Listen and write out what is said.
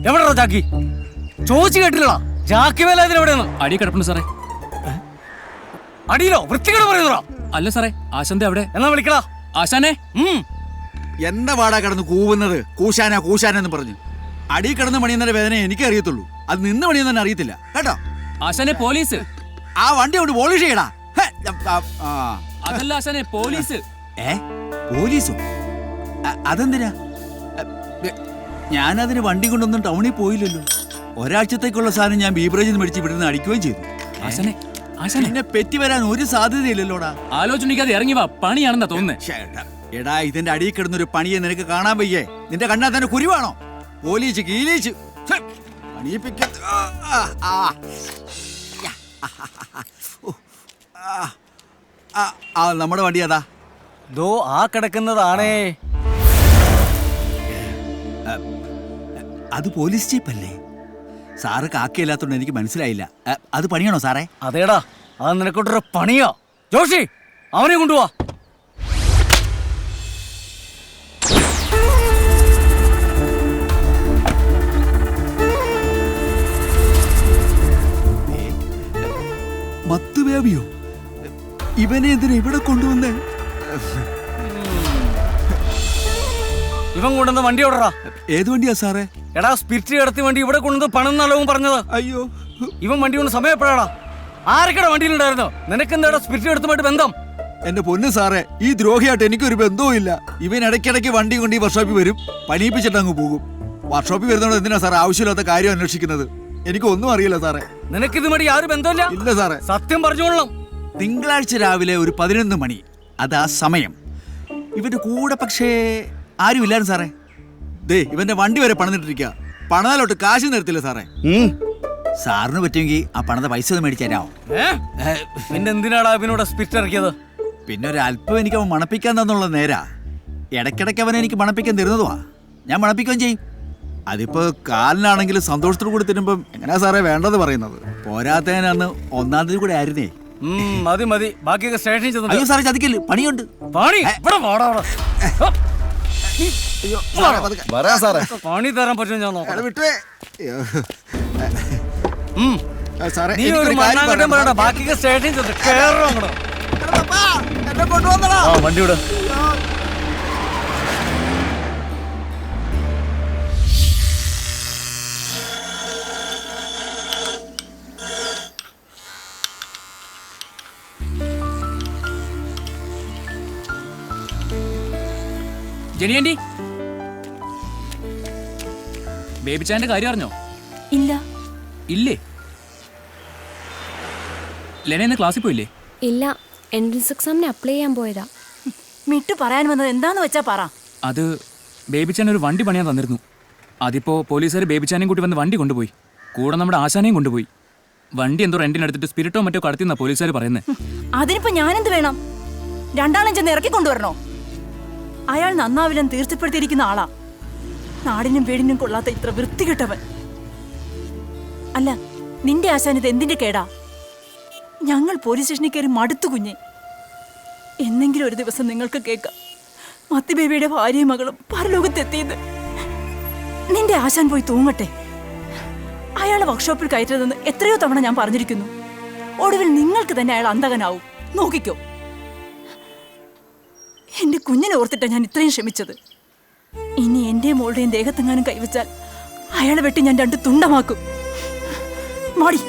എവിടെയാ ജാക്കി? ചോദിച്ചു കേട്ടില്ലടാ, ജാക്കി വേലാതിന് എവിടെയാണ്? അടി കിടപ്പുണ്ട് സാറേ. അടിയിലോ? വൃത്തികേട് പറയുന്നതാ. അല്ല സാറേ, ആശാന്റെ അവിടെ. എന്നാ വിളിക്കടാ ആശാനെ. എന്താ പാടാ കിടന്ന് കൂവുന്നത്? കൂശാനെന്ന് പറഞ്ഞു. അടി കിടന്ന് പണിയുന്ന വേദന എനിക്ക് അറിയത്തുള്ളൂ, അത് നിന്ന് പണിയുന്ന അറിയത്തില്ല കേട്ടോ. ആശാനെ, പോലീസ്. ആ വണ്ടി കൊണ്ട് പോളിഷ് ചെയ്യടാ. അതല്ല ആശാനെ, പോലീസ്. പോലീസോ? അതെന്തിനാ? ഞാനതിന് വണ്ടി കൊണ്ടൊന്നും ടൗണിൽ പോയില്ലല്ലോ. ഒരാഴ്ചത്തേക്കുള്ള സാധനം ഞാൻ ബീബ്രേജിൽ നിന്ന് മേടിച്ച് ഇവിടുന്ന് അടിക്കുകയും ചെയ്തു. ആശാനെ, ആശാനെ എന്നെ പെറ്റി വരാൻ ഒരു സാധ്യതയില്ലല്ലോടാ. ആലോചിക്കാതെ ഇറങ്ങി വാ, പണിയാണെന്നാ തോന്നുന്നേ. എടാ, ഇതിന്റെ അടിയിൽ കിടന്നൊരു പണിയെ നിനക്ക് കാണാൻ വയ്യേ? നിന്റെ കണ്ണാ തന്നെ കുരുവാണോ? പോലീസ് കീലീച്ച് നമ്മുടെ വണ്ടി അതാ ദോ ആ കിടക്കുന്നതാണേ. അത് പോലീസ് ജീപ്പല്ലേ? സാറ് കാക്കയില്ലാത്തോണ്ട് എനിക്ക് മനസ്സിലായില്ല. അത് പണിയാണോ സാറേ? അതേടാ, അത് നിനക്കൊട്ടൊരു പണിയോ? ജോഷി, അവനെ കൊണ്ടുപോവാ. മത്തുബേബിയോ? ഇവനെ എന്തിനാ ഇവിടെ കൊണ്ടുവന്നേ? ഇവൻ കൊണ്ടുവന്ന വണ്ടി എവിടെടാ? ഏത് വണ്ടിയാ സാറേ? എടാ, സ്പിരിറ്റ് കിടത്തി വണ്ടി ഇവിടെ കൊണ്ടുവന്ന് പണം നല്ലവും പറഞ്ഞത്. അയ്യോ, ഇവൻ വണ്ടി കൊണ്ട് സമയം എപ്പോഴാടാ? ആരൊക്കെടാ വണ്ടിയിലുണ്ടായിരുന്നോ? നിനക്കെന്താടാ സ്പിരിറ്റ് എടുത്തുമായിട്ട് ബന്ധം? എന്റെ പൊന്ന് സാറേ, ഈ ദ്രോഹിയായിട്ട് എനിക്കൊരു ബന്ധവും ഇല്ല. ഇവൻ ഇടയ്ക്കിടയ്ക്ക് വണ്ടി കൊണ്ട് ഈ വർക്ക്ഷോപ്പിൽ വരും, പണിയിപ്പിച്ചിട്ട് അങ്ങ് പോകും. വർക്ക്ഷോപ്പിൽ വരുന്നോട് എന്തിനാ സാറേ ആവശ്യമില്ലാത്ത കാര്യം അന്വേഷിക്കുന്നത്? എനിക്കൊന്നും അറിയില്ല സാറേ. നിനക്കിതുമായിട്ട് യാതൊരു ബന്ധമില്ല? ഇല്ല സാറേ. സത്യം പറഞ്ഞോളണം. തിങ്കളാഴ്ച രാവിലെ ഒരു 11 മണി, അതാ സമയം. ഇവന്റെ കൂടെ പക്ഷേ ആരും ഇല്ലായിരുന്നു സാറേ. ദേ, ഇവന്റെ വണ്ടി വരെ പണിതിട്ടിരിക്കുക. പണിതാലോട്ട് കാശ് നിർത്തില്ല സാറേ. സാറിന് പറ്റുമെങ്കിൽ ആ പണത പൈസ ഒന്ന് മേടിച്ചു തരാമോ? പിന്നെ എന്തിനാടാ ഇവനോട് സ്പിരിറ്റ് ഇറക്കിയത്? പിന്നെ ഒരു അല്പം എനിക്ക് അവൻ മണപ്പിക്കാൻ തന്നുള്ള നേരാ. ഇടയ്ക്കിടയ്ക്ക് അവനെ എനിക്ക് മണപ്പിക്കാൻ തരുന്നതുവാ, ഞാൻ മണപ്പിക്കുകയും ചെയ്യും. അതിപ്പോ കാലിനാണെങ്കിലും സന്തോഷത്തോടു കൂടി തരുമ്പം എങ്ങനെയാ സാറേ വേണ്ടത് പറയുന്നത്? പോരാത്തതിനന്ന് 1-ാം തീയതി കൂടെ ആയിരുന്നേ. മതി മതി, ബാക്കിയൊക്കെ സ്റ്റേഷനിൽ ചെന്നു. അയ്യോ സാറേ, ചതിക്കല്ലേ, പണിയുണ്ട്. പണി തരാൻ പറ്റും ഞാൻ നോക്കാം. നീ ഒരു മണ്ണാങ്കട്ടം പറയണ്ട, ബാക്കിയൊക്കെ സ്റ്റേഷനിൽ ചെന്ന് കേറണം അങ്ങോട്ട്. വണ്ടി വിട്. ജെനിയന്റി, ബേബി ചാന്റെ കാര്യം അറിഞ്ഞോ? ഇല്ല. ഇല്ലേ? ലെന ഇന്ന് ക്ലാസ്സിൽ പോയില്ലേ? ഇല്ല, എൻട്രൻസ് എക്സാമിന് അപ്ലൈ ചെയ്യാൻ പോയതാ. മിട്ടു പറയാൻ വന്നത് എന്താന്ന് വെച്ചാ പറ. അത് ബേബി ചാൻ ഒരു വണ്ടി പണിയാൻ തന്നിരുന്നു. അതിപ്പോ പോലീസുകാർ ബേബി ചാനെയും കൂട്ടി വന്ന് വണ്ടി കൊണ്ടുപോയി. കൂടെ നമ്മുടെ ആശാനെയും കൊണ്ടുപോയി. വണ്ടി എന്തോ റെന്റിനെടുത്തിട്ട് സ്പിരിറ്റോ മറ്റോ കടത്തിന്നാ പോലീസുകാർ പറയുന്നത്. അതിനിപ്പോ ഞാനെന്ത് വേണം? രണ്ടാളും ചെന്ന് ഇറക്കി കൊണ്ടുവരണോ? അയാൾ നന്നാവില്ലെന്ന് തീർച്ചപ്പെടുത്തിയിരിക്കുന്ന ആളാ. നാടിനും വീടിനും കൊള്ളാത്ത ഇത്ര വൃത്തികെട്ടവൻ. അല്ല, നിന്റെ ആശാനിത് എന്തിന്റെ കേടാ? ഞങ്ങൾ പോലീസ് സ്റ്റേഷനിൽ കയറി മടുത്തു കുഞ്ഞെ. എന്നെങ്കിലും ഒരു ദിവസം നിങ്ങൾക്ക് കേൾക്കാം മത്തി ബേബിയുടെ ഭാര്യയും മകളും പരലോകത്തെത്തിയത്. നിന്റെ ആശാൻ പോയി തൂങ്ങട്ടെ. അയാളെ വർക്ക്ഷോപ്പിൽ കയറ്റരുതെന്ന് എത്രയോ തവണ ഞാൻ പറഞ്ഞിരിക്കുന്നു. ഒടുവിൽ നിങ്ങൾക്ക് തന്നെ അയാൾ അന്തകനാവും. നോക്കിക്കോ. എന്റെ കുഞ്ഞിനെ ഓർത്തിട്ടാ ഞാൻ ഇത്രയും ക്ഷമിച്ചത്. ഇനി എന്റെ മോളുടെയും ദേഹത്തെങ്ങാനും കൈവച്ചാൽ അയാളെ വെട്ടി ഞാൻ 2 തുണ്ടമാക്കും. മാടി.